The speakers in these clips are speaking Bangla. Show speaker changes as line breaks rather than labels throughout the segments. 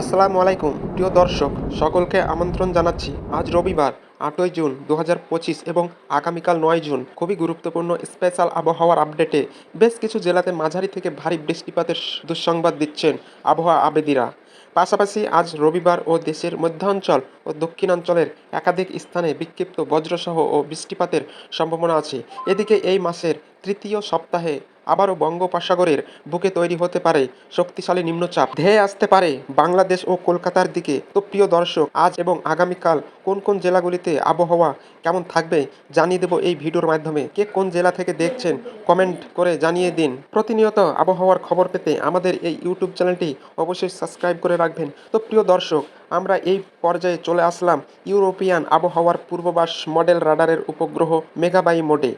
আসসালামু আলাইকুম প্রিয় দর্শক, সকলকে আমন্ত্রণ জানাচ্ছি। আজ রবিবার ৮ই জুন ২০২৫ এবং আগামীকাল ৯ জুন খুবই গুরুত্বপূর্ণ স্পেশাল আবহাওয়ার আপডেটে বেশ কিছু জেলাতে মাঝারি থেকে ভারী বৃষ্টিপাতের দুঃসংবাদ দিচ্ছেন আবহাওয়া আবেদীরা। পাশাপাশি আজ রবিবার ও দেশের মধ্যাঞ্চল ও দক্ষিণাঞ্চলের একাধিক স্থানে বিক্ষিপ্ত বজ্রসহ ও বৃষ্টিপাতের সম্ভাবনা আছে। এদিকে এই মাসের তৃতীয় সপ্তাহে আবারও বঙ্গোপসাগরের বুকে তৈরি হতে পারে শক্তিশালী নিম্নচাপ, ধেয়ে আসতে পারে বাংলাদেশ ও কলকাতার দিকে। তো প্রিয় দর্শক, আজ এবং আগামীকাল কোন কোন জেলাগুলিতে আবহাওয়া কেমন থাকবে জানিয়ে দেবো এই ভিডিওর মাধ্যমে। কে কোন জেলা থেকে দেখছেন কমেন্ট করে জানিয়ে দিন। প্রতিনিয়ত আবহাওয়ার খবর পেতে আমাদের এই ইউটিউব চ্যানেলটি অবশ্যই সাবস্ক্রাইব করে রাখবেন। তো প্রিয় দর্শক, আমরা এই পর্যায়ে চলে আসলাম ইউরোপিয়ান আবহাওয়ার পূর্বাভাস মডেল রাডারের উপগ্রহ মেগাবাই মোডে।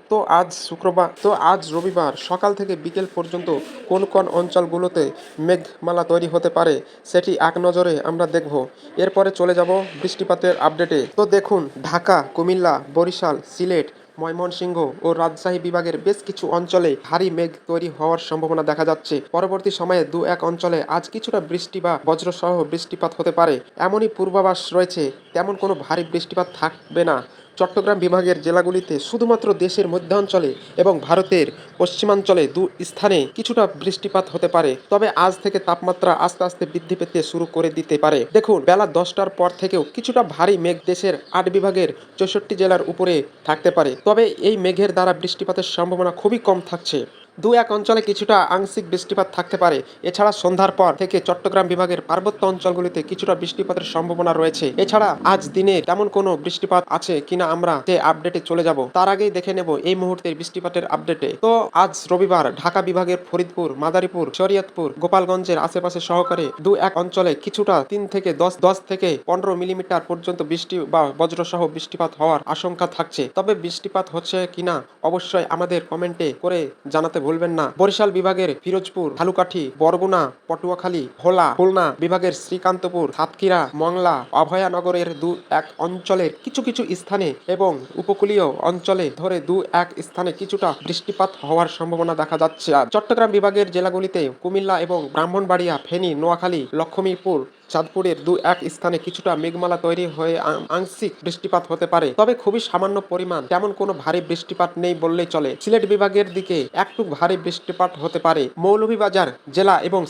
আজ রবিবার সকাল থেকে বিকেল পর্যন্ত কোন কোন অঞ্চলগুলোতে মেঘমালা তৈরি হতে পারে সেটি এক নজরে আমরা দেখব। এরপরে চলে যাব বৃষ্টিপাতের আপডেটে। তো দেখুন, ঢাকা, কুমিল্লা, বরিশাল, সিলেট, ময়মনসিংহ ও রাজশাহী বিভাগের বেশ কিছু অঞ্চলে ভারী মেঘ তৈরি হওয়ার সম্ভাবনা দেখা যাচ্ছে। পরবর্তী সময়ে দু এক অঞ্চলে আজ কিছুটা বৃষ্টি বা বজ্রসহ বৃষ্টিপাত হতে পারে এমনই পূর্বাভাস রয়েছে। তেমন কোনো ভারী বৃষ্টিপাত থাকবে না। চট্টগ্রাম বিভাগের জেলাগুলিতে শুধুমাত্র দেশের মধ্যাঞ্চলে এবং ভারতের পশ্চিমাঞ্চলে দু স্থানে কিছুটা বৃষ্টিপাত হতে পারে। তবে আজ থেকে তাপমাত্রা আস্তে আস্তে বৃদ্ধি পেতে শুরু করে দিতে পারে। দেখুন, বেলা 10টার পর থেকেও কিছুটা ভারী মেঘ দেশের 8 বিভাগের 64 জেলার উপরে থাকতে পারে। তবে এই মেঘের দ্বারা বৃষ্টিপাতের সম্ভাবনা খুবই কম থাকছে। দু এক অঞ্চলে কিছুটা আংশিক বৃষ্টিপাত থাকতে পারে। এছাড়া সন্ধ্যার পর থেকে চট্টগ্রাম বিভাগের পার্বত্য অঞ্চলগুলিতে কিছুটা বৃষ্টিপাতের সম্ভাবনা রয়েছে। এছাড়া আজ দিনে তেমন কোনো বৃষ্টিপাত আছে কিনা আমরা যে আপডেটে চলে যাব। তার আগেই দেখে নেব এই মুহূর্তের বৃষ্টিপাতের আপডেটে। তো আজ রবিবার ঢাকা বিভাগের ফরিদপুর, মাদারীপুর, শরীয়তপুর, গোপালগঞ্জের আশেপাশে সহকারে দু এক অঞ্চলে কিছুটা 3 থেকে 10 থেকে 15 মিলিমিটার পর্যন্ত বৃষ্টি বা বজ্রসহ বৃষ্টিপাত হওয়ার আশঙ্কা থাকছে। তবে বৃষ্টিপাত হচ্ছে কিনা অবশ্যই আমাদের কমেন্টে করে জানাতে ভুলবেন না। বরিশাল বিভাগের ফিরোজপুর, ঝালকাঠি, বরগুনা, পটুয়াখালী, ভোলা, খুলনা বিভাগের শ্রীকান্তপুর, সাতক্ষীরা, মংলা, অভয়ানগরের দু এক অঞ্চলের কিছু কিছু স্থানে এবং উপকূলীয় অঞ্চলে ধরে দু এক স্থানে কিছুটা বৃষ্টিপাত হওয়ার সম্ভাবনা দেখা যাচ্ছে। আর চট্টগ্রাম বিভাগের জেলাগুলিতে কুমিল্লা এবং ব্রাহ্মণবাড়িয়া, ফেনী, নোয়াখালী, লক্ষ্মীপুর, চাঁদপুরের দু এক স্থানে কিছুটা মেঘমালা তৈরি হয়ে আংশিক বৃষ্টিপাত হতে পারে। তবে খুবই সামান্য পরিমাণ, তেমন কোনো ভারী বৃষ্টিপাত নেই বললেই চলে। সিলেট বিভাগের দিকে একটু ভারী বৃষ্টিপাত হতে পারে। মৌলভীবাজার জেলা এবং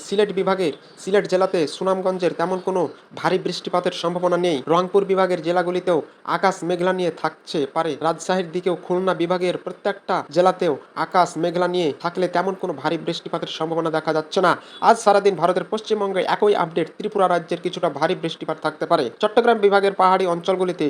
সিলেট জেলাতে সুনামগঞ্জের তেমন কোনো ভারী বৃষ্টিপাতের সম্ভাবনা নেই। রংপুর বিভাগের জেলাগুলিতেও আকাশ মেঘলা নিয়ে থাকছে পারে। রাজশাহীর দিকেও খুলনা বিভাগের প্রত্যেকটা জেলাতেও আকাশ মেঘলা নিয়ে থাকলে তেমন কোনো ভারী বৃষ্টিপাতের সম্ভাবনা দেখা যাচ্ছে না। আজ সারাদিন ভারতের পশ্চিমবঙ্গে একই আপডেট, ত্রিপুরা রাজ্যের কিছুটা ভারী বৃষ্টিপাত থাকতে পারে। চট্টগ্রাম বিভাগের পাহাড়ি অঞ্চলগুলিতে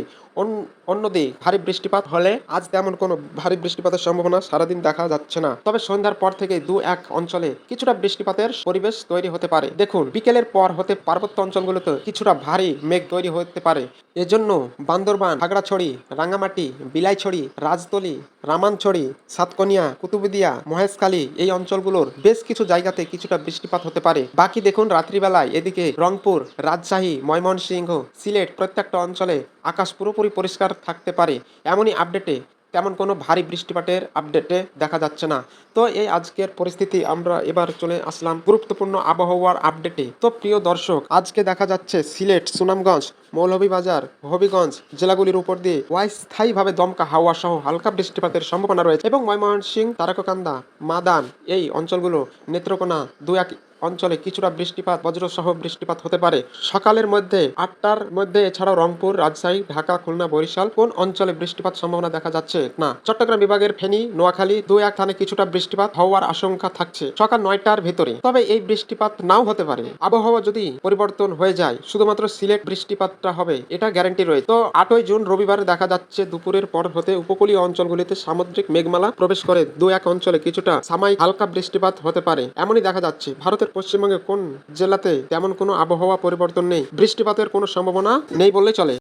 অন্যদিকে ভারী বৃষ্টিপাত হলে আজ তেমন কোনো ভারী বৃষ্টিপাতের সম্ভাবনা সারাদিন দেখা যাচ্ছে না। তবে সন্ধ্যার পর থেকে দু এক অঞ্চলে কিছুটা বৃষ্টিপাতের পরিবেশ তৈরি হতে পারে। দেখুন, বিকেলের পর হতে পার্বত্য অঞ্চলগুলোতে কিছুটা ভারী মেঘ তৈরি হতে পারে। এজন্য বান্দরবান, খাগড়াছড়ি, রাঙ্গামাটি, বিলাইছড়ি, রাজতলী, রামানছড়ি, সাতকনিয়া, কুতুবদিয়া, মহেশখালী এই অঞ্চলগুলোর বেশ কিছু জায়গাতে কিছুটা বৃষ্টিপাত হতে পারে। বাকি দেখুন রাত্রিবেলায় এদিকে রংপুর, রাজশাহী, ময়মনসিংহ, সিলেট প্রত্যেকটা অঞ্চলে আকাশ পুরোপুরি পরিষ্কার থাকতে পারে। এমনই আপডেটে তেমন কোনো ভারী বৃষ্টিপাতের আপডেটে দেখা যাচ্ছে না। তো এই আজকের পরিস্থিতি, আমরা এবার চলে আসলাম গুরুত্বপূর্ণ আবহাওয়ার আপডেটে। তো প্রিয় দর্শক, আজকে দেখা যাচ্ছে সিলেট, সুনামগঞ্জ, মৌলভীবাজার, হবিগঞ্জ জেলাগুলির উপর দিয়ে অস্থায়ীভাবে দমকা হাওয়া সহ হালকা বৃষ্টিপাতের সম্ভাবনা রয়েছে এবং ময়মনসিংহ, তারকাকান্দা, মাদান এই অঞ্চলগুলো, নেত্রকোনা দু এক অঞ্চলে কিছুটা বৃষ্টিপাত, বজ্রসহ বৃষ্টিপাত হতে পারে সকালের মধ্যে 8টার মধ্যে। এছাড়াও রংপুর, রাজশাহী, ঢাকা, খুলনা, বরিশাল কোন অঞ্চলে বৃষ্টিপাত সম্ভাবনা দেখা যাচ্ছে না। চট্টগ্রাম বিভাগের ফেনী, নোয়াখালী দু এক স্থানে কিছুটা বৃষ্টিপাত হওয়ার আশঙ্কা থাকছে সকাল 9টার ভিতরে। তবে এই বৃষ্টিপাত নাও হতে পারে। আবহাওয়া যদি পরিবর্তন হয়ে যায়, শুধুমাত্র সিলেট বৃষ্টিপাতটা হবে এটা গ্যারান্টি রয়েছে। তো 8ই জুন রবিবার দেখা যাচ্ছে দুপুরের পর হতে উপকূলীয় অঞ্চলগুলিতে সামুদ্রিক মেঘমালা প্রবেশ করে দু এক অঞ্চলে কিছুটা সাময়িক হালকা বৃষ্টিপাত হতে পারে এমনই দেখা যাচ্ছে। ভারতের পশ্চিমবঙ্গে কোন জেলাতে তেমন কোনো আবহাওয়া পরিবর্তন নেই, বৃষ্টিপাতের কোনো সম্ভাবনা নেই বললেই চলে।